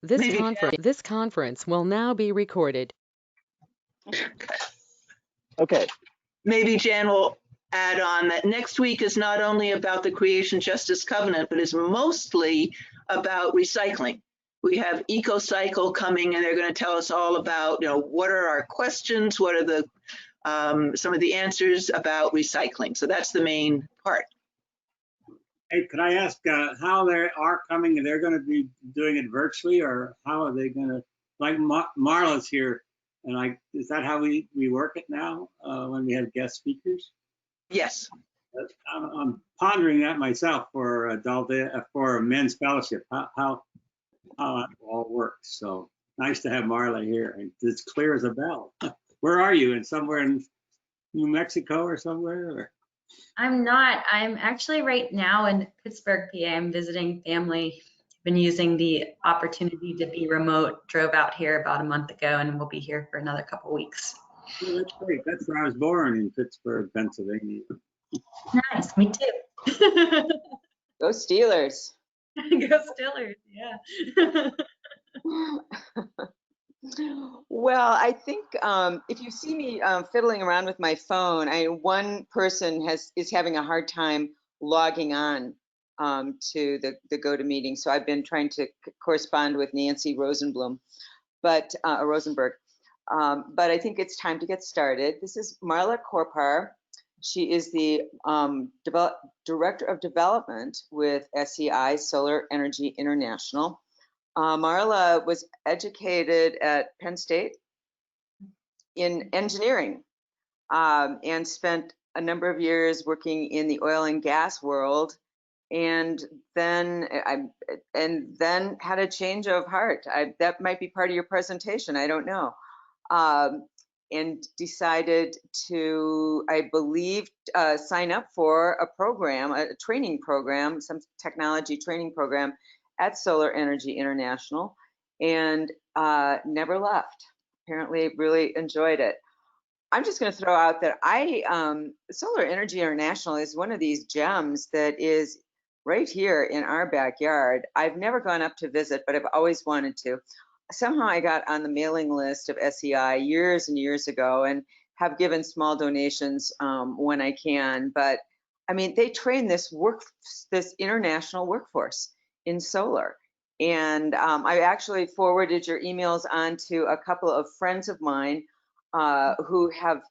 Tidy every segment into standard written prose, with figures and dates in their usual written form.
Maybe, This conference will now be recorded. okay. Maybe Jan will add on that next week is not only about the Creation Justice Covenant, but is mostly about recycling. We have EcoCycle coming, and they're going to tell us all about, what are our questions, what are the some of the answers about recycling. So that's the main part. Hey, could I ask how they are coming? They're going to be doing it virtually, or how are they going to, like Marla's here, and is that how we work it now when we have guest speakers? Yes. I'm pondering that myself for for men's fellowship, how it all works. So nice to have Marla here, and it's clear as a bell. Where are you? Somewhere in New Mexico or somewhere? Or? I'm not. I'm actually right now in Pittsburgh, PA. I'm visiting family. I've been using the opportunity to be remote. Drove out here about a month ago, and we'll be here for another couple weeks. Oh, that's great. That's where I was born, in Pittsburgh, Pennsylvania. Nice. Me too. Go Steelers. Go Steelers. Yeah. Well, I think if you see me fiddling around with my phone, one person is having a hard time logging on to the GoToMeeting. So I've been trying to correspond with Nancy Rosenberg, but I think it's time to get started. This is Marla Korpar. She is the Director of Development with SEI, Solar Energy International. Marla was educated at Penn State in engineering and spent a number of years working in the oil and gas world, and then had a change of heart. That might be part of your presentation, I don't know. And decided to, I believe, sign up for a program, a training program, some technology training program at Solar Energy International, and never left. Apparently really enjoyed it. I'm just going to throw out that Solar Energy International is one of these gems that is right here in our backyard. I've never gone up to visit, but I've always wanted to. Somehow I got on the mailing list of SEI years and years ago, and have given small donations when I can. But I mean, they train this international workforce in solar. And I actually forwarded your emails on to a couple of friends of mine who have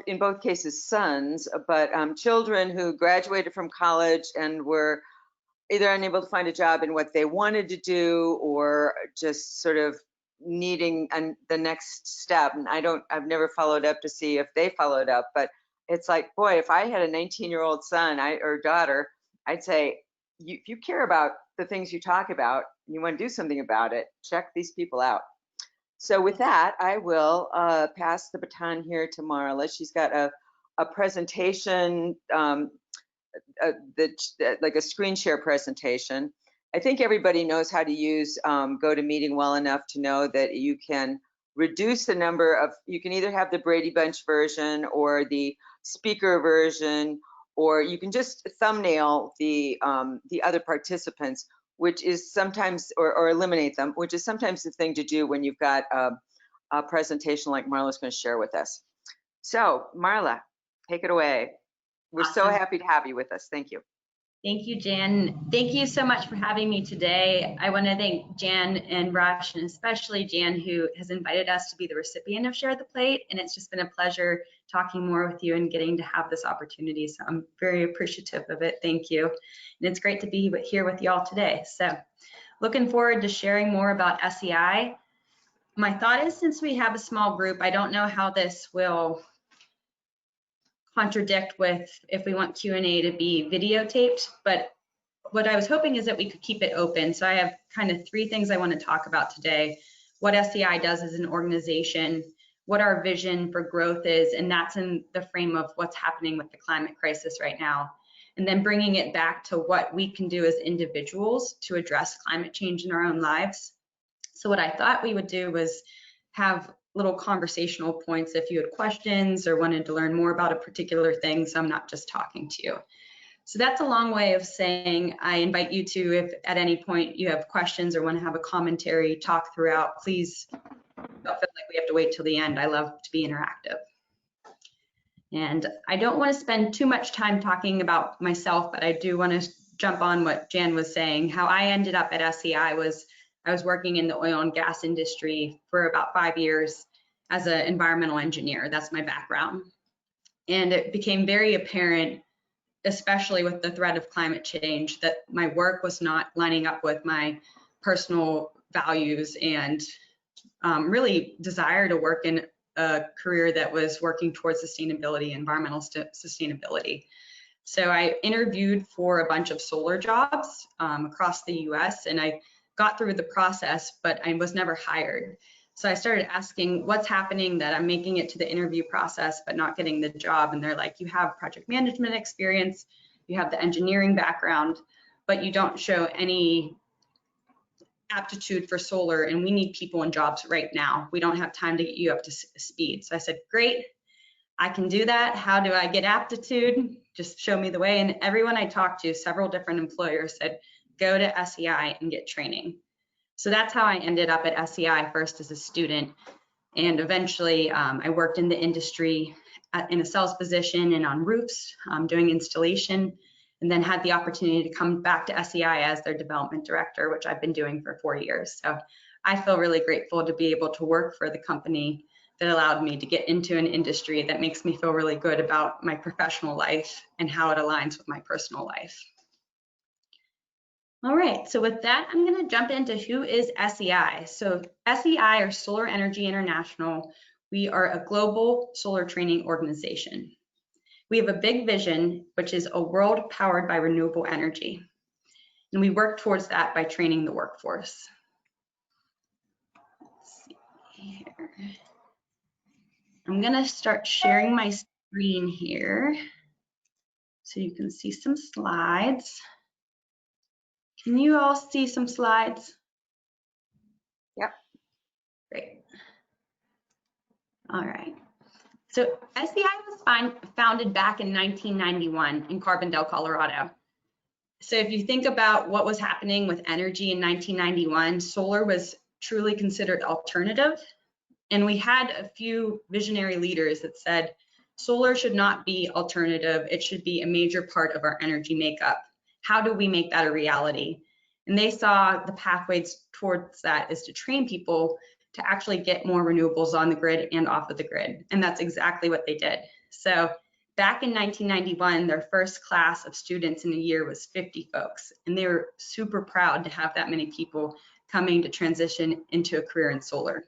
in both cases sons, but children who graduated from college and were either unable to find a job in what they wanted to do, or just sort of needing the next step. And I've never followed up to see if they followed up, but it's like, boy, if I had a 19-year-old son or daughter, I'd say, if you care about the things you talk about, and you want to do something about it, check these people out. So with that, I will pass the baton here to Marla. She's got a presentation, like a screen share presentation. I think everybody knows how to use GoToMeeting well enough to know that you can reduce the number of, you can either have the Brady Bunch version or the speaker version, or you can just thumbnail the other participants, which is sometimes, or eliminate them, which is sometimes the thing to do when you've got a presentation like Marla's going to share with us. So Marla, take it away. We're Awesome. So happy to have you with us. Thank you. Thank you, Jan. Thank you so much for having me today. I want to thank Jan and Rush, and especially Jan, who has invited us to be the recipient of Share the Plate. And it's just been a pleasure talking more with you and getting to have this opportunity. So I'm very appreciative of it. Thank you. And it's great to be here with you all today. So looking forward to sharing more about SEI. My thought is, since we have a small group, I don't know how this will contradict with if we want Q&A to be videotaped, but what I was hoping is that we could keep it open. So I have kind of 3 things I want to talk about today: what SEI does as an organization, what our vision for growth is, and that's in the frame of what's happening with the climate crisis right now, and then bringing it back to what we can do as individuals to address climate change in our own lives. So what I thought we would do was have little conversational points if you had questions or wanted to learn more about a particular thing, so I'm not just talking to you. So that's a long way of saying I invite you to, if at any point you have questions or want to have a commentary talk throughout, please don't feel like we have to wait till the end. I love to be interactive. And I don't want to spend too much time talking about myself, but I do want to jump on what Jan was saying. How I ended up at SEI was I was working in the oil and gas industry for about 5 years as an environmental engineer. That's my background. And it became very apparent, especially with the threat of climate change, that my work was not lining up with my personal values and really desire to work in a career that was working towards sustainability, environmental sustainability. So I interviewed for a bunch of solar jobs across the US, and I got through the process, but I was never hired. So I started asking, what's happening that I'm making it to the interview process but not getting the job? And they're like, you have project management experience, you have the engineering background, but you don't show any aptitude for solar, and we need people in jobs right now. We don't have time to get you up to speed. So I said, great, I can do that. How do I get aptitude? Just show me the way. And everyone I talked to, several different employers said, go to SEI and get training. So that's how I ended up at SEI, first as a student, and eventually I worked in the industry in a sales position and on roofs doing installation, and then had the opportunity to come back to SEI as their development director, which I've been doing for 4 years. So I feel really grateful to be able to work for the company that allowed me to get into an industry that makes me feel really good about my professional life and how it aligns with my personal life. All right, so with that, I'm going to jump into who is SEI. So SEI, or Solar Energy International, we are a global solar training organization. We have a big vision, which is a world powered by renewable energy. And we work towards that by training the workforce. Let's see here. I'm going to start sharing my screen here so you can see some slides. Can you all see some slides? Yep. Great. All right. So SEI was founded back in 1991 in Carbondale, Colorado. So if you think about what was happening with energy in 1991, solar was truly considered alternative. And we had a few visionary leaders that said, solar should not be alternative. It should be a major part of our energy makeup. How do we make that a reality? And they saw the pathways towards that is to train people to actually get more renewables on the grid and off of the grid. And that's exactly what they did. So back in 1991, their first class of students in a year was 50 folks. And they were super proud to have that many people coming to transition into a career in solar.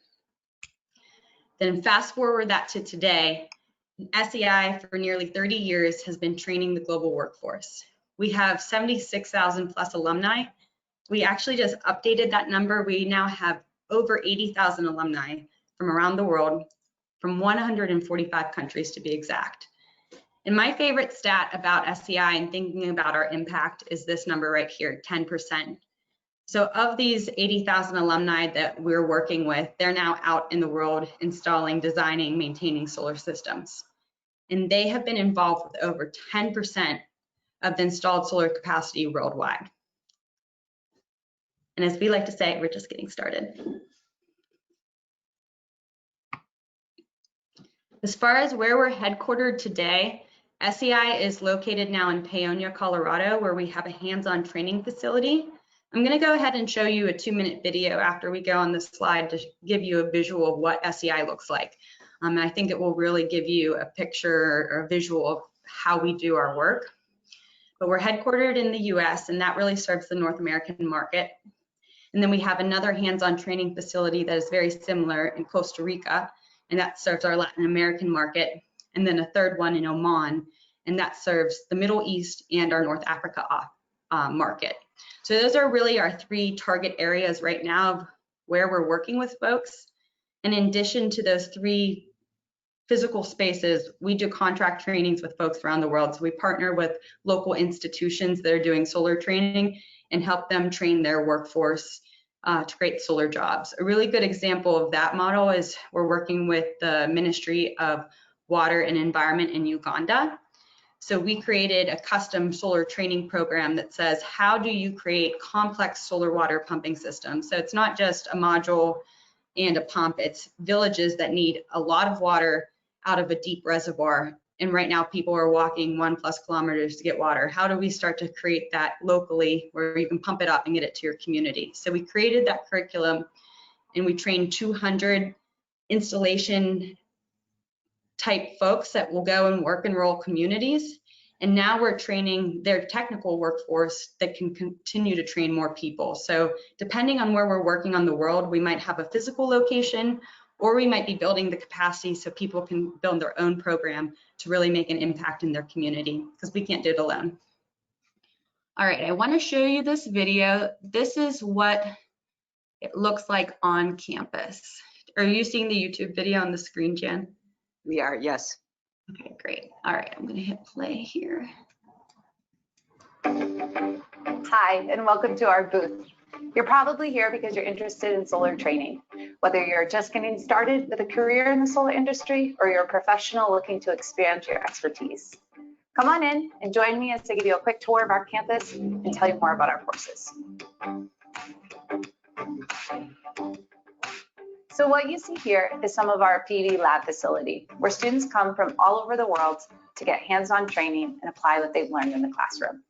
Then fast forward that to today, SEI for nearly 30 years has been training the global workforce. We have 76,000 plus alumni. We actually just updated that number. We now have over 80,000 alumni from around the world, from 145 countries to be exact. And my favorite stat about SEI and thinking about our impact is this number right here, 10%. So of these 80,000 alumni that we're working with, they're now out in the world installing, designing, maintaining solar systems. And they have been involved with over 10% of the installed solar capacity worldwide. And as we like to say, we're just getting started. As far as where we're headquartered today, SEI is located now in Paonia, Colorado, where we have a hands-on training facility. I'm going to go ahead and show you a 2-minute video after we go on this slide to give you a visual of what SEI looks like. I think it will really give you a picture or a visual of how we do our work. But we're headquartered in the US, and that really serves the North American market. And then we have another hands-on training facility that is very similar in Costa Rica, and that serves our Latin American market. And then a third one in Oman, and that serves the Middle East and our North Africa market. So those are really our 3 target areas right now of where we're working with folks. And in addition to those 3 physical spaces, we do contract trainings with folks around the world. So we partner with local institutions that are doing solar training and help them train their workforce to create solar jobs. A really good example of that model is we're working with the Ministry of Water and Environment in Uganda. So we created a custom solar training program that says, how do you create complex solar water pumping systems? So it's not just a module and a pump, it's villages that need a lot of water out of a deep reservoir. And right now people are walking 1+ kilometers to get water. How do we start to create that locally where you can pump it up and get it to your community? So we created that curriculum and we trained 200 installation type folks that will go and work in rural communities. And now we're training their technical workforce that can continue to train more people. So depending on where we're working on the world, we might have a physical location, or we might be building the capacity so people can build their own program to really make an impact in their community, because we can't do it alone. All right, I want to show you this video. This is what it looks like on campus. Are you seeing the YouTube video on the screen, Jan? We are, yes. Okay, great. All right, I'm going to hit play here. Hi, and welcome to our booth. You're probably here because you're interested in solar training. Whether you're just getting started with a career in the solar industry or you're a professional looking to expand your expertise. Come on in and join me as I give you a quick tour of our campus and tell you more about our courses. So what you see here is some of our PV lab facility, where students come from all over the world to get hands-on training and apply what they've learned in the classroom.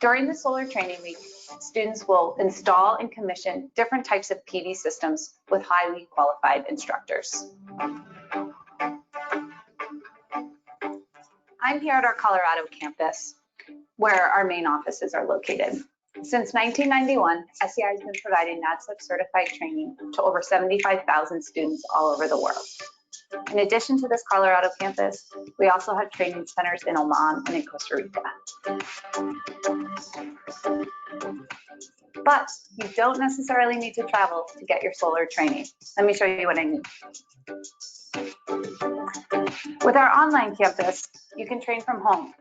During the solar training week, students will install and commission different types of PV systems with highly qualified instructors. I'm here at our Colorado campus, where our main offices are located. Since 1991, SEI has been providing NADCEP certified training to over 75,000 students all over the world. In addition to this Colorado campus, we also have training centers in Oman and in Costa Rica. But you don't necessarily need to travel to get your solar training. Let me show you what I mean. With our online campus, you can train from home.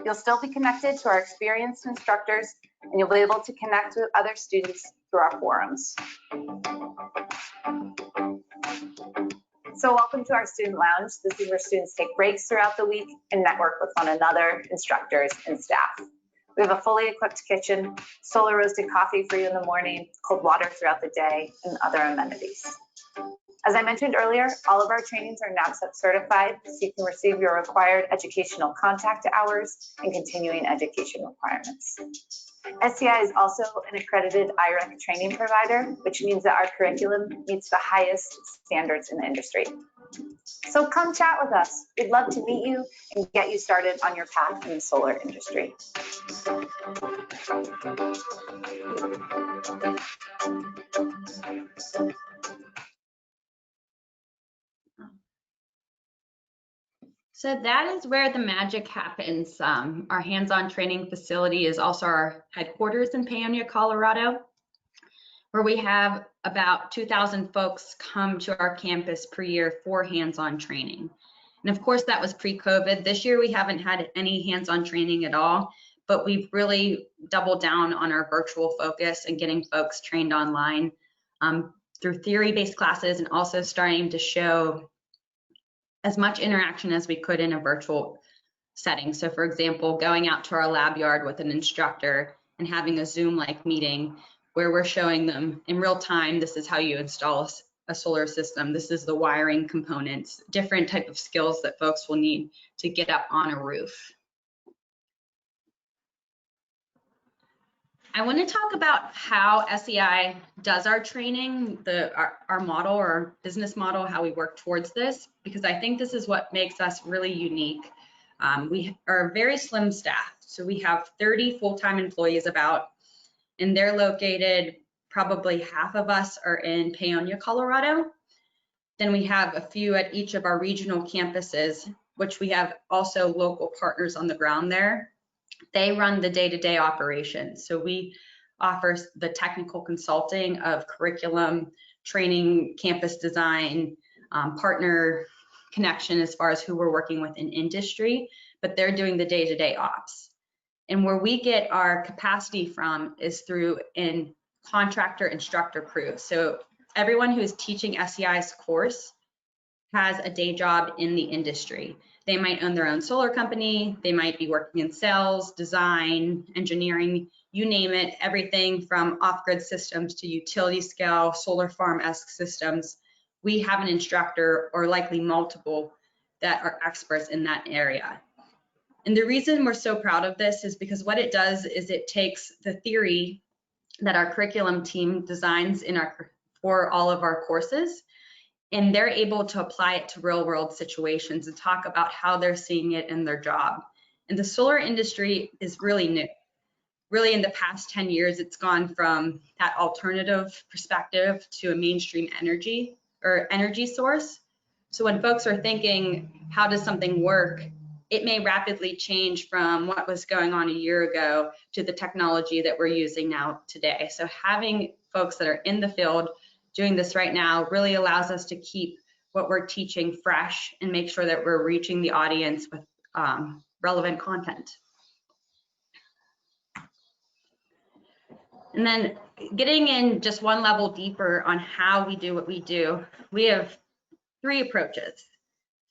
You'll still be connected to our experienced instructors, and you'll be able to connect with other students through our forums. So welcome to our student lounge. This is where students take breaks throughout the week and network with one another, instructors, and staff. We have a fully equipped kitchen, solar roasted coffee for you in the morning, cold water throughout the day, and other amenities. As I mentioned earlier, all of our trainings are NADCEP certified, so you can receive your required educational contact hours and continuing education requirements. SEI is also an accredited IREC training provider, which means that our curriculum meets the highest standards in the industry. So come chat with us. We'd love to meet you and get you started on your path in the solar industry. So that is where the magic happens. Our hands-on training facility is also our headquarters in Paonia, Colorado, where we have about 2,000 folks come to our campus per year for hands-on training. And of course, that was pre-COVID. This year, we haven't had any hands-on training at all, but we've really doubled down on our virtual focus and getting folks trained online through theory-based classes, and also starting to show as much interaction as we could in a virtual setting. So for example, going out to our lab yard with an instructor and having a Zoom-like meeting where we're showing them in real time, this is how you install a solar system. This is the wiring components, different type of skills that folks will need to get up on a roof. I want to talk about how SEI does our training, our model or our business model, how we work towards this, because I think this is what makes us really unique. We are a very slim staff. So we have 30 full-time employees about, and they're located, probably half of us are in Paonia, Colorado. Then we have a few at each of our regional campuses, which we have also local partners on the ground there. They run the day-to-day operations. So we offer the technical consulting of curriculum, training, campus design, partner connection as far as who we're working with in industry, but they're doing the day-to-day ops. And where we get our capacity from is through in contractor instructor crew. So everyone who is teaching SEI's course has a day job in the industry. They might own their own solar company. They might be working in sales, design, engineering, you name it, everything from off-grid systems to utility scale, solar farm-esque systems. We have an instructor, or likely multiple, that are experts in that area. And the reason we're so proud of this is because what it does is it takes the theory that our curriculum team designs for all of our courses, and they're able to apply it to real world situations and talk about how they're seeing it in their job. And the solar industry is really new. Really, in the past 10 years, it's gone from that alternative perspective to a mainstream energy source. So when folks are thinking, how does something work? It may rapidly change from what was going on a year ago to the technology that we're using now today. So having folks that are in the field doing this right now really allows us to keep what we're teaching fresh and make sure that we're reaching the audience with relevant content. And then getting in just one level deeper on how we do what we do, we have 3 approaches.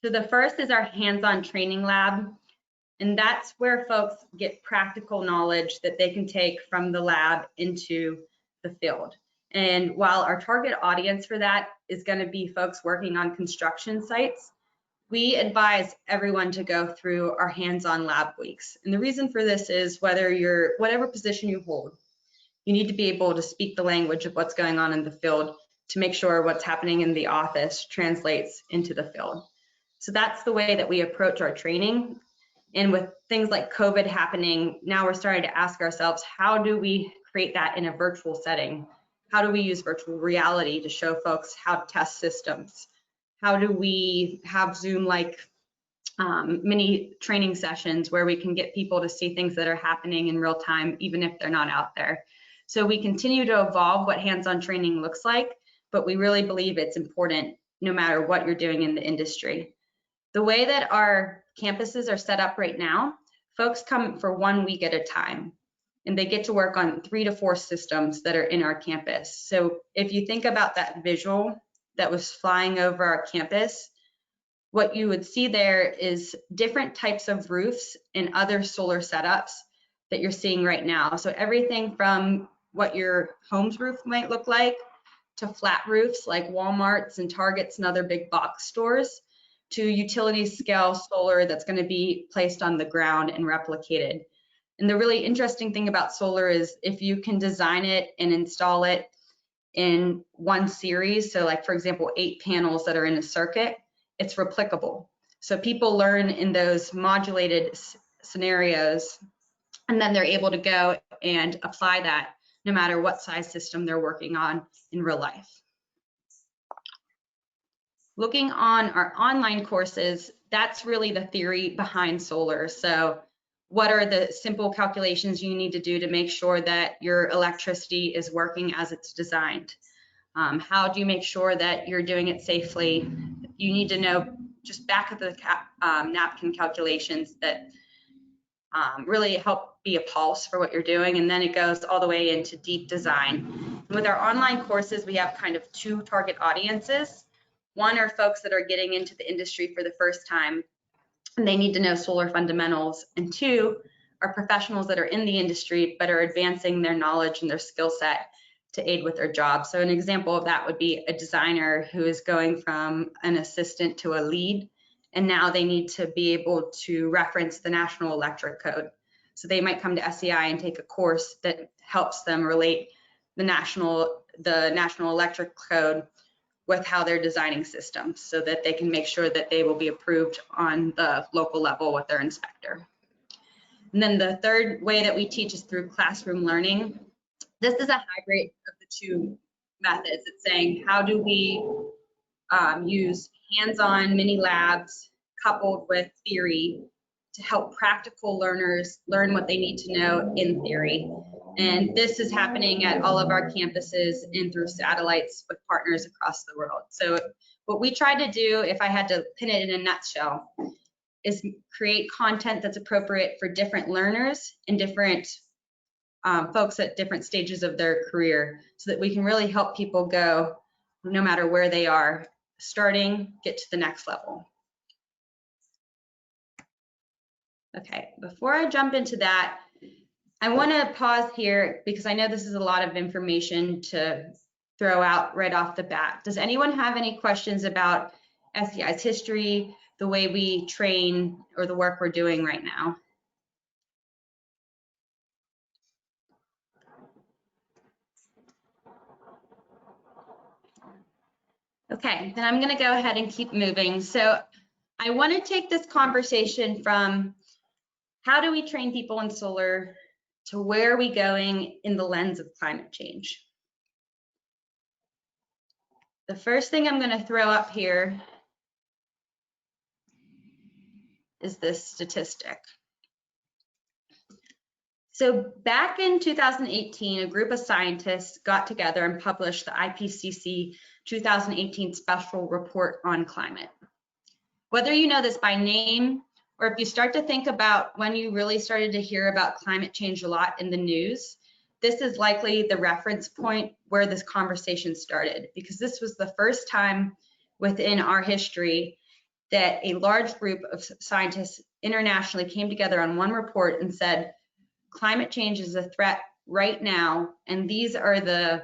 So the first is our hands-on training lab, and that's where folks get practical knowledge that they can take from the lab into the field. And while our target audience for that is going to be folks working on construction sites, we advise everyone to go through our hands-on lab weeks. And the reason for this is whatever position you hold, you need to be able to speak the language of what's going on in the field to make sure what's happening in the office translates into the field. So that's the way that we approach our training. And with things like COVID happening, now we're starting to ask ourselves, how do we create that in a virtual setting? How do we use virtual reality to show folks how to test systems? How do we have Zoom-like mini training sessions where we can get people to see things that are happening in real time, even if they're not out there? So we continue to evolve what hands-on training looks like, but we really believe it's important no matter what you're doing in the industry. The way that our campuses are set up right now, folks come for 1 week at a time, and they get to work on 3 to 4 systems that are in our campus. So if you think about that visual that was flying over our campus, what you would see there is different types of roofs and other solar setups that you're seeing right now. So everything from what your home's roof might look like to flat roofs like Walmart's and Target's and other big box stores, to utility scale solar that's going to be placed on the ground and replicated. And the really interesting thing about solar is if you can design it and install it in one series, so like for example 8 panels that are in a circuit, it's replicable. So people learn in those modulated scenarios, and then they're able to go and apply that no matter what size system they're working on in real life. Looking on our online courses, that's really the theory behind solar. So what are the simple calculations you need to do to make sure that your electricity is working as it's designed? How do you make sure that you're doing it safely? You need to know just back of the napkin calculations that really help be a pulse for what you're doing, and then it goes all the way into deep design. And with our online courses, we have kind of 2 target audiences. One are folks that are getting into the industry for the first time, and they need to know solar fundamentals. And 2 are professionals that are in the industry but are advancing their knowledge and their skill set to aid with their job. So an example of that would be a designer who is going from an assistant to a lead, and now they need to be able to reference the National Electric Code. So they might come to SEI and take a course that helps them relate the National Electric Code with how they're designing systems so that they can make sure that they will be approved on the local level with their inspector. And then the third way that we teach is through classroom learning. This is a hybrid of the 2 methods. It's saying, how do we use hands-on mini labs coupled with theory to help practical learners learn what they need to know in theory. And this is happening at all of our campuses and through satellites with partners across the world. So what we try to do, if I had to pin it in a nutshell, is create content that's appropriate for different learners and different folks at different stages of their career, so that we can really help people go no matter where they are, starting, get to the next level. Okay, before I jump into that, I want to pause here because I know this is a lot of information to throw out right off the bat. Does anyone have any questions about SEI's history, the way we train, or the work we're doing right now? Okay, then I'm going to go ahead and keep moving. So I want to take this conversation from how do we train people in solar to where are we going in the lens of climate change. The first thing I'm going to throw up here is this statistic. So back in 2018, a group of scientists got together and published the IPCC 2018 Special Report on Climate. Whether you know this by name, or if you start to think about when you really started to hear about climate change a lot in the news, this is likely the reference point where this conversation started, because this was the first time within our history that a large group of scientists internationally came together on one report and said, climate change is a threat right now, and these are the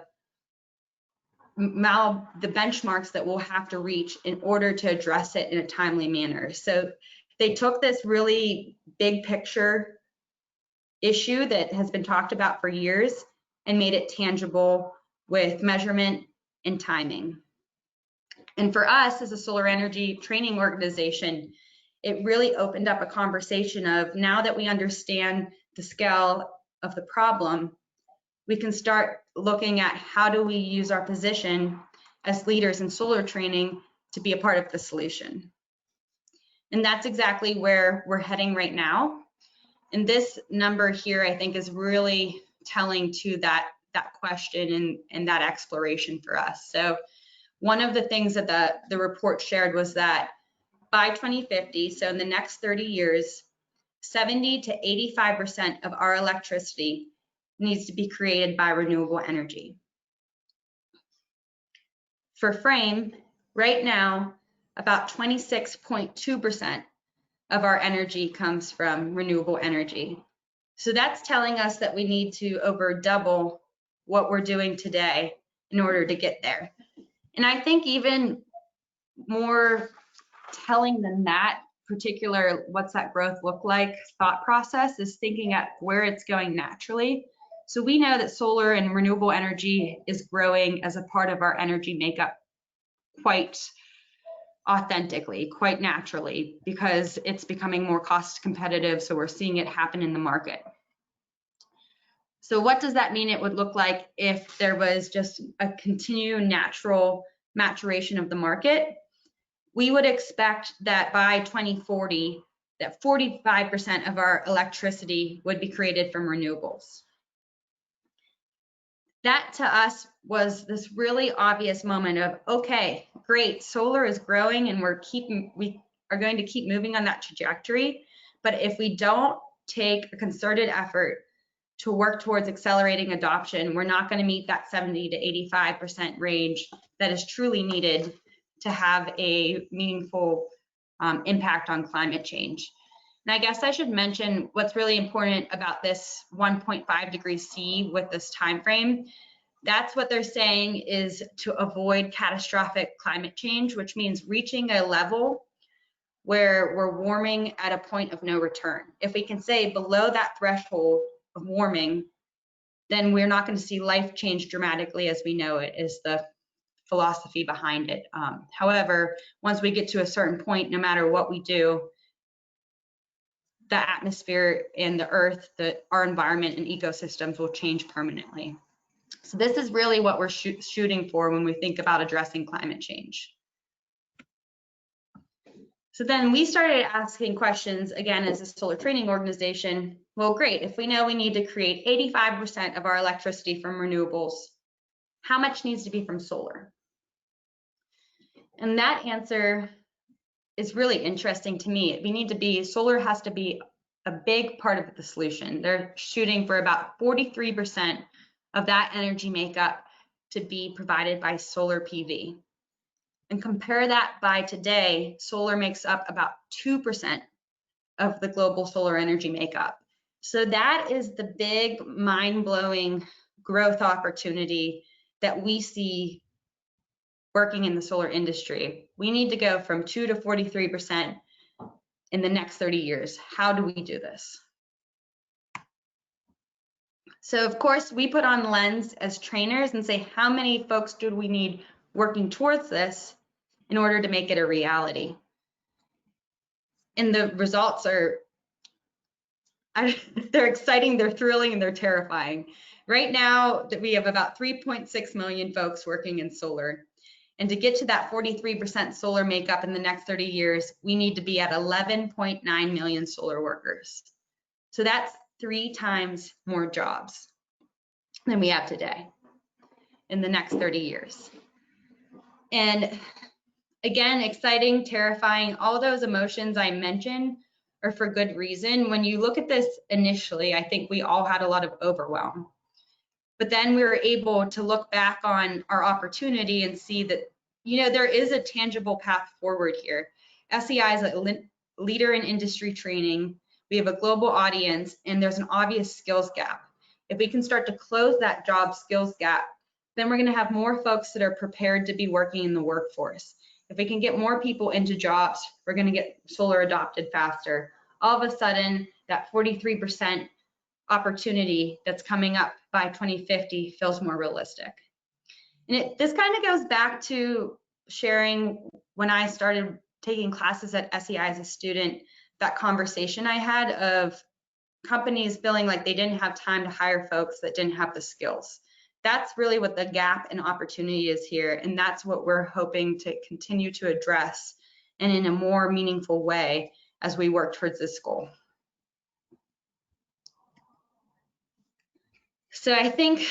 benchmarks that we'll have to reach in order to address it in a timely manner. So they took this really big picture issue that has been talked about for years and made it tangible with measurement and timing. And for us as a solar energy training organization, it really opened up a conversation of, now that we understand the scale of the problem, we can start looking at how do we use our position as leaders in solar training to be a part of the solution. And that's exactly where we're heading right now. And this number here, I think, is really telling to that question and that exploration for us. So one of the things that the report shared was that by 2050, so in the next 30 years, 70 to 85% of our electricity needs to be created by renewable energy. For frame, right now, about 26.2% of our energy comes from renewable energy. So that's telling us that we need to over double what we're doing today in order to get there. And I think even more telling than that particular what's that growth look like thought process is thinking at where it's going naturally. So we know that solar and renewable energy is growing as a part of our energy makeup quite authentically, quite naturally, because it's becoming more cost competitive. So we're seeing it happen in the market. So what does that mean it would look like if there was just a continued natural maturation of the market? We would expect that by 2040, that 45% of our electricity would be created from renewables. That to us was this really obvious moment of, okay, great, solar is growing and we are going to keep moving on that trajectory. But if we don't take a concerted effort to work towards accelerating adoption, we're not going to meet that 70 to 85% range that is truly needed to have a meaningful impact on climate change. And I guess I should mention what's really important about this 1.5 degrees C with this time frame. That's what they're saying is to avoid catastrophic climate change, which means reaching a level where we're warming at a point of no return. If we can say below that threshold of warming, then we're not going to see life change dramatically as we know it, is the philosophy behind it. However, once we get to a certain point, no matter what we do, the atmosphere and the earth, our environment and ecosystems will change permanently. So this is really what we're shooting for when we think about addressing climate change. So then we started asking questions, again, as a solar training organization. Well, great, if we know we need to create 85% of our electricity from renewables, how much needs to be from solar? And that answer is really interesting to me. Solar has to be a big part of the solution. They're shooting for about 43% of that energy makeup to be provided by solar PV. And compare that by today, solar makes up about 2% of the global solar energy makeup. So that is the big mind-blowing growth opportunity that we see working in the solar industry. We need to go from 2 to 43% in the next 30 years. How do we do this? So of course, we put on the lens as trainers and say, how many folks do we need working towards this in order to make it a reality? And the results are, they're exciting, they're thrilling, and they're terrifying. Right now, we have about 3.6 million folks working in solar. And to get to that 43% solar makeup in the next 30 years, we need to be at 11.9 million solar workers. So that's 3 times more jobs than we have today in the next 30 years. And again, exciting, terrifying, all those emotions I mentioned are for good reason. When you look at this initially, I think we all had a lot of overwhelm. But then we were able to look back on our opportunity and see that, you know, there is a tangible path forward here. SEI is a leader in industry training. We have a global audience, and there's an obvious skills gap. If we can start to close that job skills gap, then we're going to have more folks that are prepared to be working in the workforce. If we can get more people into jobs, we're going to get solar adopted faster. All of a sudden, that 43% opportunity that's coming up by 2050 feels more realistic. And this kind of goes back to sharing when I started taking classes at SEI as a student, that conversation I had of companies feeling like they didn't have time to hire folks that didn't have the skills. That's really what the gap in opportunity is here, and that's what we're hoping to continue to address, and in a more meaningful way as we work towards this goal. So I think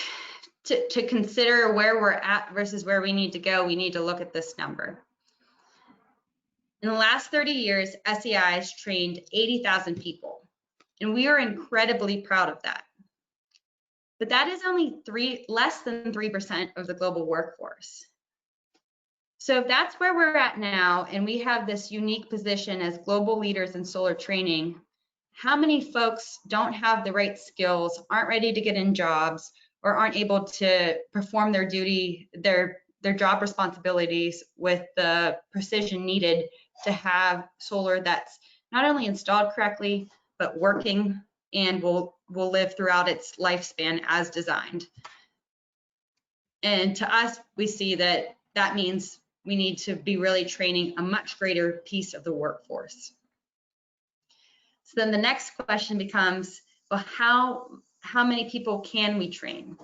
to consider where we're at versus where we need to go, we need to look at this number. In the last 30 years, SEI has trained 80,000 people, and we are incredibly proud of that. But that is only less than 3% of the global workforce. So if that's where we're at now, and we have this unique position as global leaders in solar training, how many folks don't have the right skills, aren't ready to get in jobs, or aren't able to perform their duty, their job responsibilities with the precision needed to have solar that's not only installed correctly, but working and will live throughout its lifespan as designed. And to us, we see that that means we need to be really training a much greater piece of the workforce. So then the next question becomes, well, how many people can we train?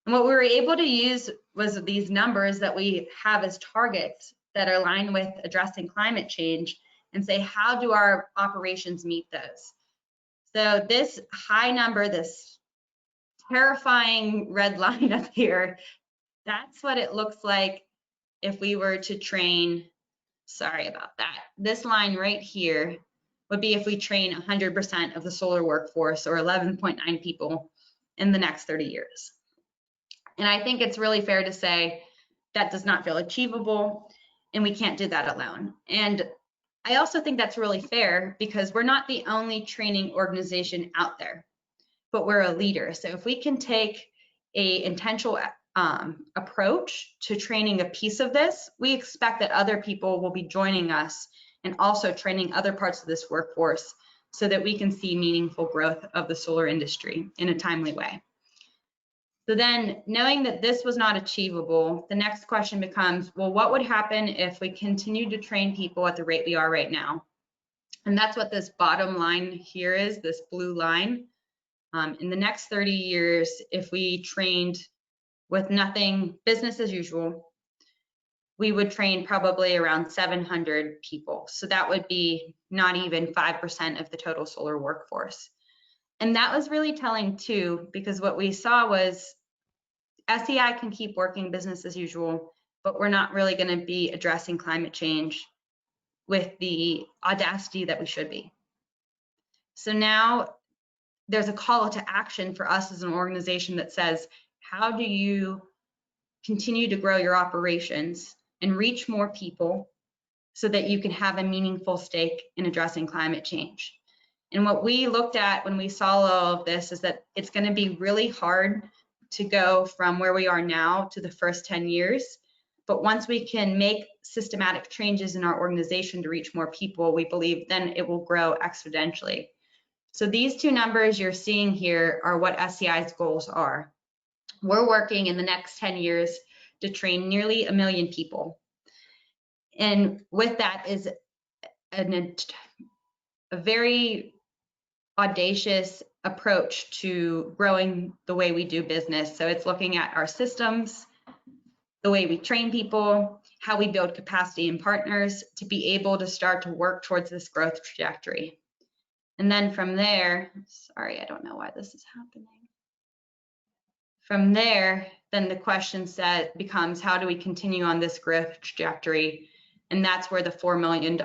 And what we were able to use was these numbers that we have as targets that are aligned with addressing climate change, and say, how do our operations meet those? So this high number, this terrifying red line up here, that's what it looks like if we were to train, sorry about that. This line right here would be if we train 100% of the solar workforce, or 11.9 people in the next 30 years. And I think it's really fair to say that does not feel achievable, and we can't do that alone. And I also think that's really fair because we're not the only training organization out there, but we're a leader. So if we can take a intentional approach to training a piece of this, we expect that other people will be joining us and also training other parts of this workforce so that we can see meaningful growth of the solar industry in a timely way. So then, knowing that this was not achievable, the next question becomes, well, what would happen if we continued to train people at the rate we are right now? And that's what this bottom line here is, this blue line. In the next 30 years, if we trained with nothing, business as usual, we would train probably around 700 people. So that would be not even 5% of the total solar workforce. And that was really telling too, because what we saw was SEI can keep working business as usual, but we're not really going to be addressing climate change with the audacity that we should be. So now there's a call to action for us as an organization that says, how do you continue to grow your operations and reach more people so that you can have a meaningful stake in addressing climate change? And what we looked at when we saw all of this is that it's going to be really hard to go from where we are now to the first 10 years. But once we can make systematic changes in our organization to reach more people, we believe then it will grow exponentially. So these two numbers you're seeing here are what SCI's goals are. We're working in the next 10 years to train nearly 1 million people. And with that is a very audacious approach to growing the way we do business. So it's looking at our systems, the way we train people, how we build capacity in partners to be able to start to work towards this growth trajectory. And then from there, sorry, I don't know why this is happening. From there, then the question set becomes, how do we continue on this growth trajectory? And that's where the 4 million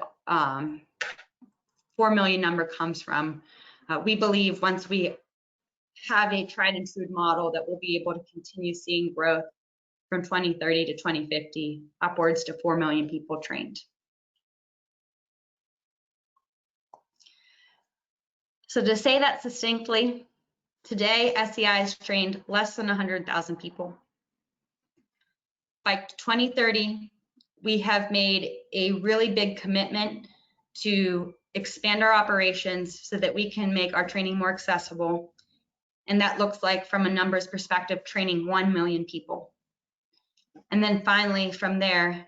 number comes from. We believe once we have a tried and true model that we'll be able to continue seeing growth from 2030 to 2050, upwards to 4 million people trained. So to say that succinctly, today SCI has trained less than 100,000 people. By 2030, we have made a really big commitment to expand our operations so that we can make our training more accessible. And that looks like, from a numbers perspective, training 1 million people. And then finally, from there,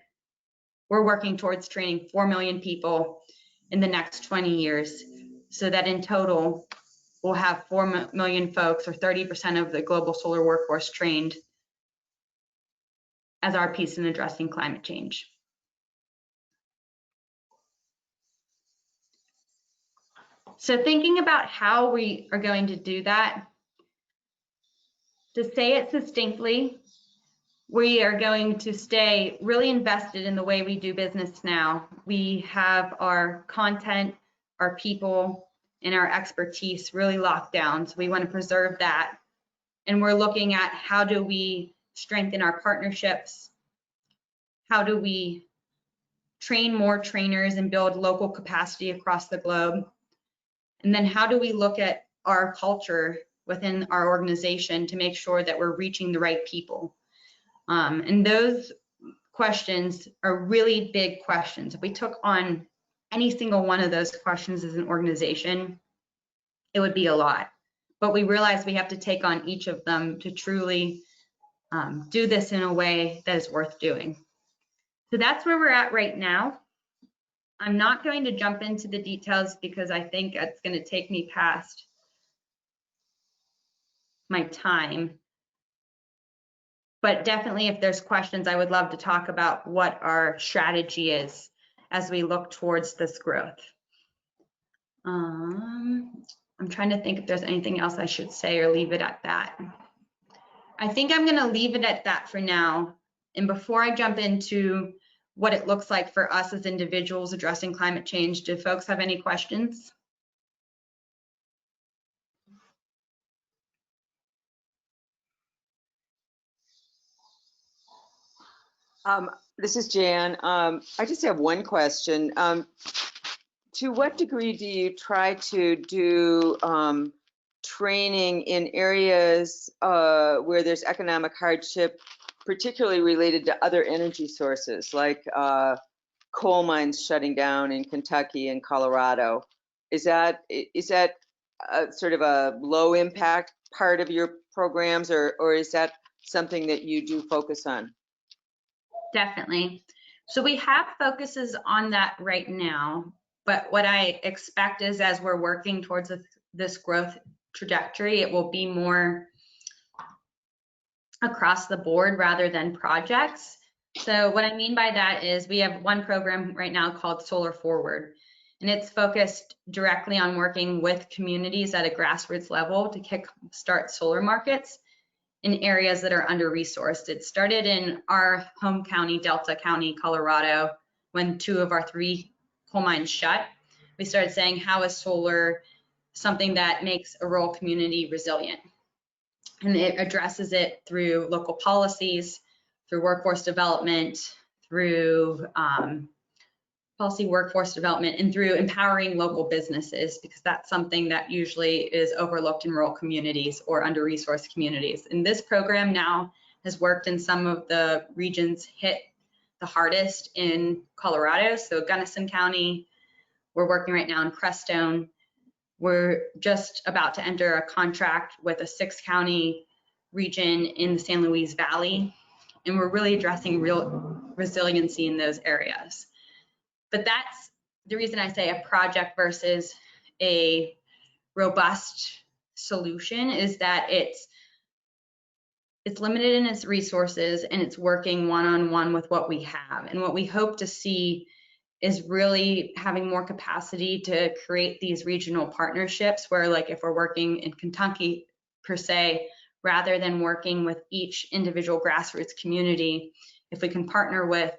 we're working towards training 4 million people in the next 20 years, so that in total, we'll have 4 million folks, or 30% of the global solar workforce, trained as our piece in addressing climate change. So thinking about how we are going to do that, to say it succinctly, we are going to stay really invested in the way we do business now. We have our content, our people, and our expertise really locked down. So we want to preserve that. And we're looking at, how do we strengthen our partnerships? How do we train more trainers and build local capacity across the globe? And then how do we look at our culture within our organization to make sure that we're reaching the right people? And those questions are really big questions. If we took on any single one of those questions as an organization, it would be a lot. But we realize we have to take on each of them to truly do this in a way that is worth doing. So that's where we're at right now. I'm not going to jump into the details because I think it's going to take me past my time. But definitely, if there's questions, I would love to talk about what our strategy is as we look towards this growth. I'm trying to think if there's anything else I should say, or leave it at that. I think I'm going to leave it at that for now. And before I jump into what it looks like for us as individuals addressing climate change, do folks have any questions? This is Jan. I just have one question. To what degree do you try to do training in areas where there's economic hardship, particularly related to other energy sources, like coal mines shutting down in Kentucky and Colorado? Is that sort of a low impact part of your programs, or is that something that you do focus on? Definitely. So we have focuses on that right now, but what I expect is, as we're working towards this growth trajectory, it will be more across the board rather than projects. So what I mean by that is, we have one program right now called Solar Forward, and it's focused directly on working with communities at a grassroots level to kickstart solar markets in areas that are under-resourced. It started in our home county, Delta County, Colorado, when 2 of our 3 coal mines shut. We started saying, how is solar something that makes a rural community resilient? And it addresses it through local policies, through workforce development, through policy workforce development, and through empowering local businesses, because that's something that usually is overlooked in rural communities or under-resourced communities. And this program now has worked in some of the regions hit the hardest in Colorado. So Gunnison County, we're working right now in Crestone. We're just about to enter a contract with a 6-county region in the San Luis Valley. And we're really addressing real resiliency in those areas. But that's the reason I say a project versus a robust solution, is that it's limited in its resources and it's working one-on-one with what we have. And what we hope to see is really having more capacity to create these regional partnerships where, like, if we're working in Kentucky per se, rather than working with each individual grassroots community, if we can partner with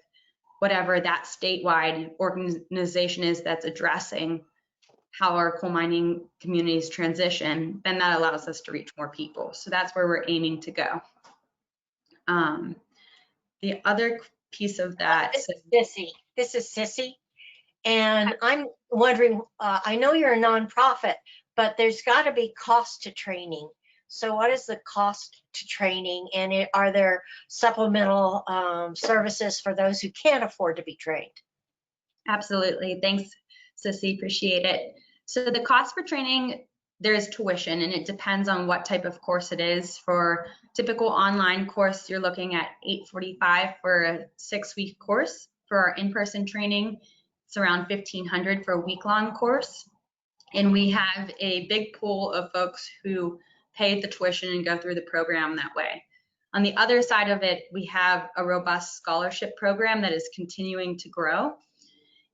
whatever that statewide organization is that's addressing how our coal mining communities transition, then that allows us to reach more people. So that's where we're aiming to go. The other piece of that. This is Sissy. And I'm wondering, I know you're a nonprofit, but there's got to be cost to training. So what is the cost to training, and are there supplemental services for those who can't afford to be trained? Absolutely. Thanks, Sissy. Appreciate it. So the cost for training, there's tuition, and it depends on what type of course it is. For typical online course, you're looking at $845 for a 6-week course. For our in-person training, it's around $1,500 for a week-long course. And we have a big pool of folks who pay the tuition and go through the program that way. On the other side of it, we have a robust scholarship program that is continuing to grow.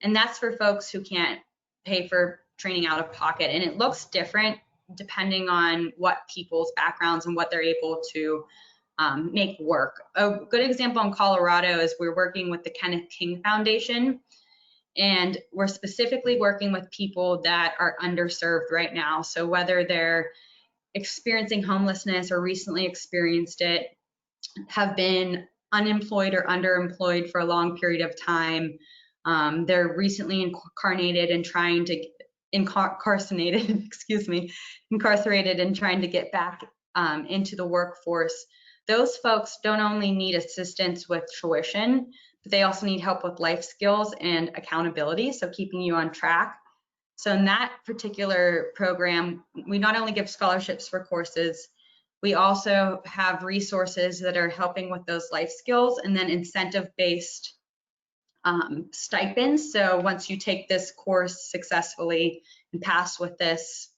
And that's for folks who can't pay for training out of pocket. And it looks different depending on what people's backgrounds and what they're able to make work. A good example in Colorado is we're working with the Kenneth King Foundation. And we're specifically working with people that are underserved right now. So whether they're experiencing homelessness or recently experienced it, have been unemployed or underemployed for a long period of time, they're recently incarcerated and trying to get back into the workforce. Those folks don't only need assistance with tuition, but they also need help with life skills and accountability, so keeping you on track. So in that particular program, we not only give scholarships for courses, we also have resources that are helping with those life skills, and then incentive-based stipends. So once you take this course successfully and pass with this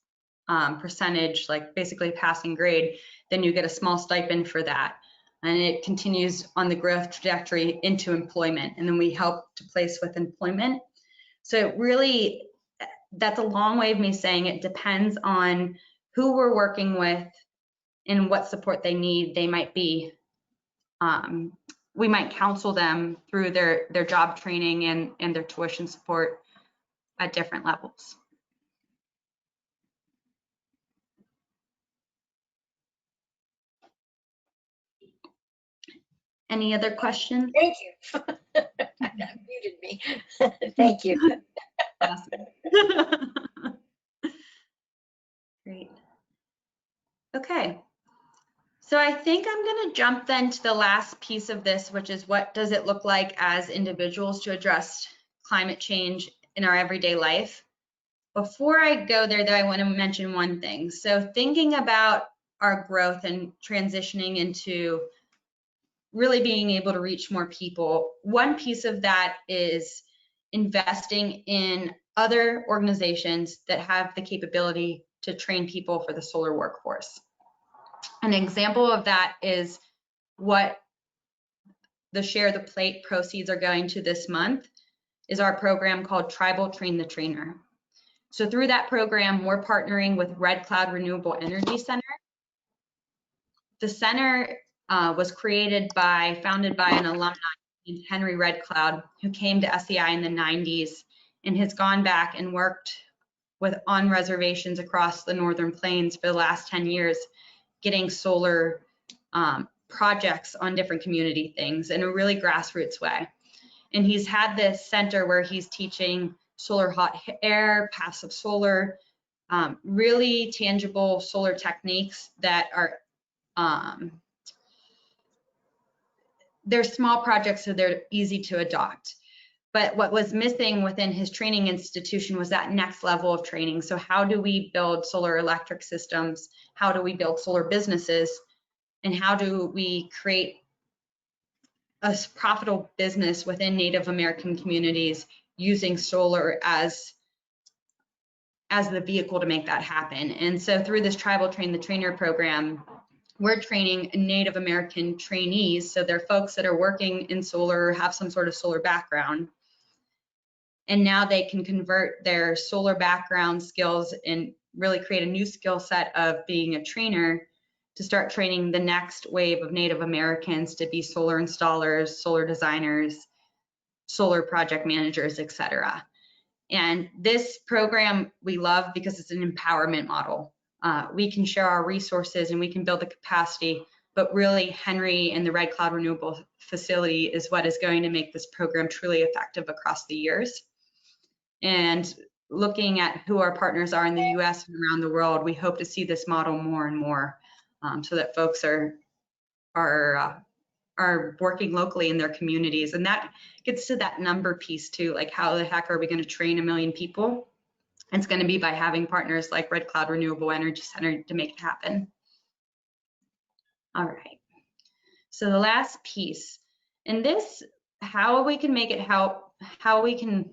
percentage, like basically passing grade, then you get a small stipend for that. And it continues on the growth trajectory into employment. And then we help to place with employment. So really, that's a long way of me saying it depends on who we're working with and what support they need. They might be, we might counsel them through their job training and their tuition support at different levels. Any other questions? Thank you. That muted me. Thank you. Awesome. Great. Okay. So I think I'm going to jump then to the last piece of this, which is what does it look like as individuals to address climate change in our everyday life? Before I go there, though, I want to mention one thing. So thinking about our growth and transitioning into really being able to reach more people, one piece of that is investing in other organizations that have the capability to train people for the solar workforce. An example of that is what the Share the Plate proceeds are going to this month, is our program called Tribal Train the Trainer. So through that program, we're partnering with Red Cloud Renewable Energy Center. The center was founded by an alumni named Henry Red Cloud, who came to SEI in the 90s and has gone back and worked on reservations across the Northern Plains for the last 10 years, getting solar projects on different community things in a really grassroots way. And he's had this center where he's teaching solar hot air, passive solar, really tangible solar techniques that are, they're small projects, so they're easy to adopt. But what was missing within his training institution was that next level of training. So how do we build solar electric systems? How do we build solar businesses? And how do we create a profitable business within Native American communities using solar as the vehicle to make that happen? And so through this Tribal Train the Trainer program, we're training Native American trainees. So they're folks that are working in solar, have some sort of solar background. And now they can convert their solar background skills and really create a new skill set of being a trainer to start training the next wave of Native Americans to be solar installers, solar designers, solar project managers, etc. And this program we love because it's an empowerment model. We can share our resources and we can build the capacity, but really Henry and the Red Cloud Renewable Facility is what is going to make this program truly effective across the years. And looking at who our partners are in the US and around the world, we hope to see this model more and more so that folks are working locally in their communities. And that gets to that number piece too, like how the heck are we going to train 1 million people? It's going to be by having partners like Red Cloud Renewable Energy Center to make it happen. All right, so the last piece, and this, how we can make it help, how we can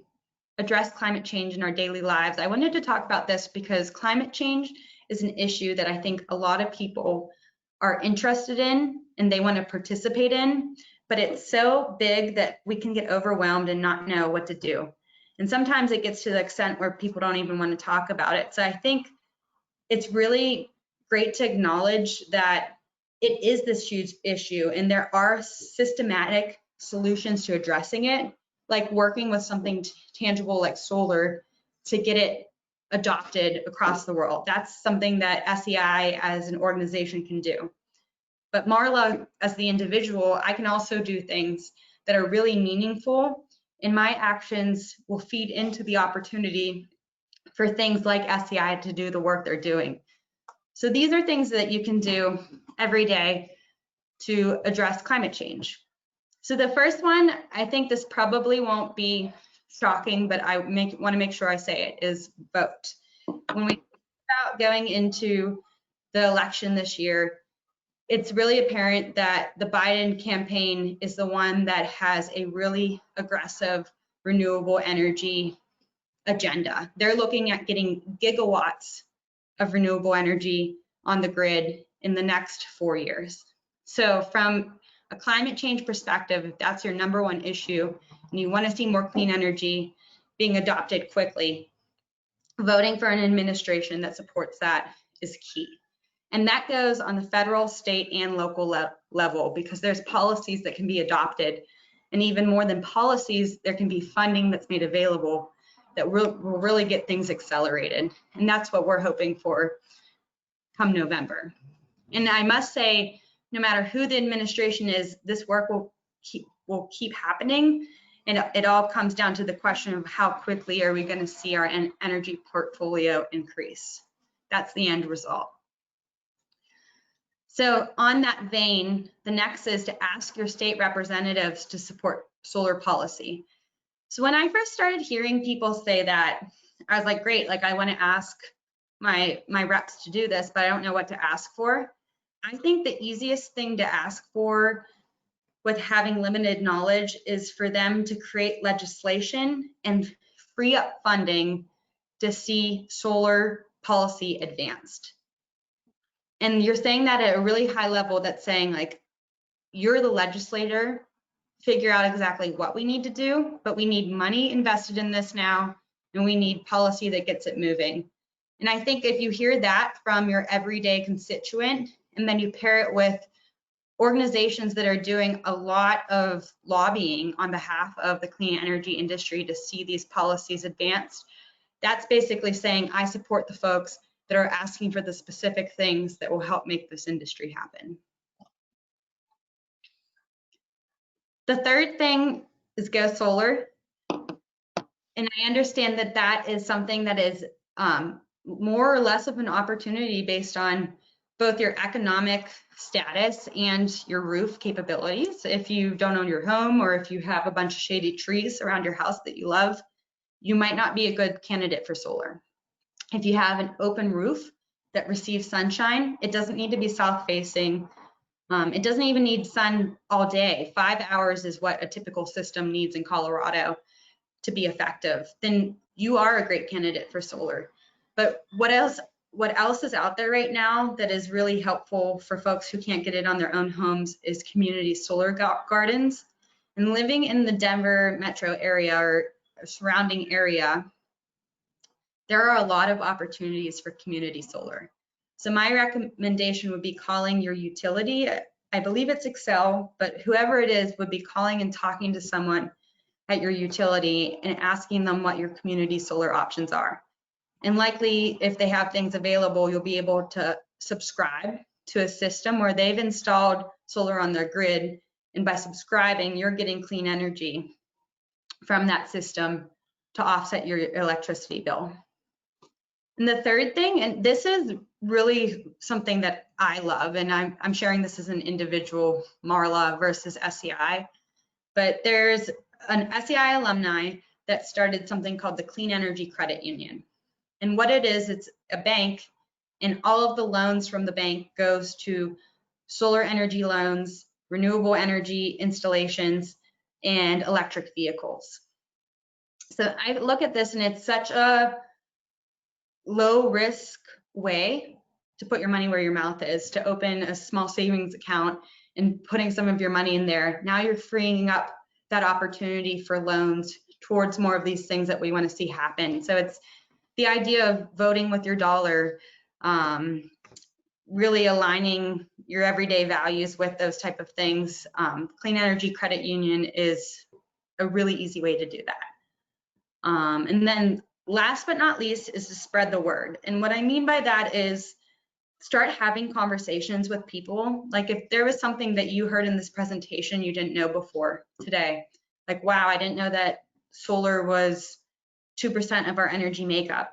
address climate change in our daily lives. I wanted to talk about this because climate change is an issue that I think a lot of people are interested in and they want to participate in, but it's so big that we can get overwhelmed and not know what to do. And sometimes it gets to the extent where people don't even want to talk about it. So I think it's really great to acknowledge that it is this huge issue and there are systematic solutions to addressing it, like working with something tangible like solar to get it adopted across the world. That's something that SEI as an organization can do. But Marla, as the individual, I can also do things that are really meaningful, and my actions will feed into the opportunity for things like SEI to do the work they're doing. So these are things that you can do every day to address climate change. So the first one, I think this probably won't be shocking, but I want to make sure I say it, is vote. When we think about going into the election this year, it's really apparent that the Biden campaign is the one that has a really aggressive renewable energy agenda. They're looking at getting gigawatts of renewable energy on the grid in the next 4 years. So from a climate change perspective, if that's your #1 issue and you want to see more clean energy being adopted quickly, voting for an administration that supports that is key. And that goes on the federal, state, and local level because there's policies that can be adopted. And even more than policies, there can be funding that's made available that will really get things accelerated. And that's what we're hoping for come November. And I must say, no matter who the administration is, this work will keep happening. And it all comes down to the question of how quickly are we going to see our energy portfolio increase. That's the end result. So on that vein, the next is to ask your state representatives to support solar policy. So when I first started hearing people say that, I was like, great, like I want to ask my reps to do this, but I don't know what to ask for. I think the easiest thing to ask for with having limited knowledge is for them to create legislation and free up funding to see solar policy advanced. And you're saying that at a really high level, that's saying like, you're the legislator, figure out exactly what we need to do, but we need money invested in this now, and we need policy that gets it moving. And I think if you hear that from your everyday constituent, and then you pair it with organizations that are doing a lot of lobbying on behalf of the clean energy industry to see these policies advanced, that's basically saying, I support the folks that are asking for the specific things that will help make this industry happen. The third thing is go solar. And I understand that that is something that is more or less of an opportunity based on both your economic status and your roof capabilities. If you don't own your home, or if you have a bunch of shady trees around your house that you love, you might not be a good candidate for solar. If you have an open roof that receives sunshine, it doesn't need to be south facing. It doesn't even need sun all day. 5 hours is what a typical system needs in Colorado to be effective. Then you are a great candidate for solar. But what else is out there right now that is really helpful for folks who can't get it on their own homes is community solar gardens. And living in the Denver metro area or surrounding area, there are a lot of opportunities for community solar. So my recommendation would be calling your utility. I believe it's Excel, but whoever it is would be calling and talking to someone at your utility and asking them what your community solar options are. And likely, if they have things available, you'll be able to subscribe to a system where they've installed solar on their grid. And by subscribing, you're getting clean energy from that system to offset your electricity bill. And the third thing, and this is really something that I love, and I'm sharing this as an individual, Marla versus SEI, but there's an SEI alumni that started something called the Clean Energy Credit Union. And what it is, it's a bank, and all of the loans from the bank goes to solar energy loans, renewable energy installations, and electric vehicles. So I look at this, and it's such a low risk way to put your money where your mouth is, to open a small savings account and putting some of your money in there. Now you're freeing up that opportunity for loans towards more of these things that we want to see happen. So it's the idea of voting with your dollar, really aligning your everyday values with those type of things. Clean Energy Credit Union is a really easy way to do that. And then last but not least is to spread the word. And what I mean by that is start having conversations with people. Like if there was something that you heard in this presentation you didn't know before today, like, wow, I didn't know that solar was 2% of our energy makeup.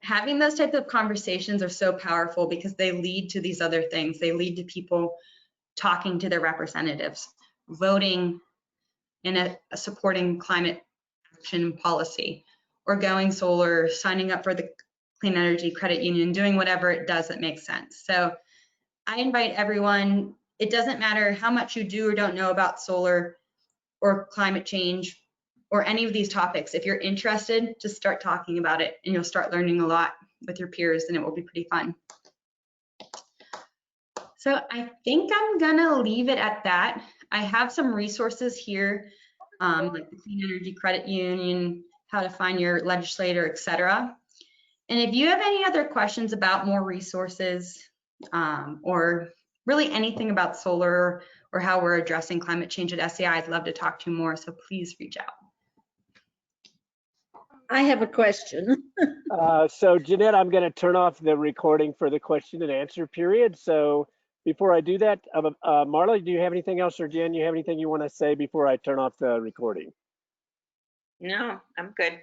Having those types of conversations are so powerful because they lead to these other things. They lead to people talking to their representatives, voting and supporting climate action policy, or going solar, signing up for the Clean Energy Credit Union, doing whatever it does that makes sense. So I invite everyone, it doesn't matter how much you do or don't know about solar or climate change or any of these topics. If you're interested, just start talking about it and you'll start learning a lot with your peers, and it will be pretty fun. So I think I'm gonna leave it at that. I have some resources here, like the Clean Energy Credit Union, how to find your legislator, etc. And if you have any other questions about more resources, or really anything about solar or how we're addressing climate change at SEI, I'd love to talk to you more, so please reach out. I have a question. So Jeanette, I'm going to turn off the recording for the question and answer period. So before I do that, Marla, do you have anything else, or Jen, you have anything you want to say before I turn off the recording? No, I'm good.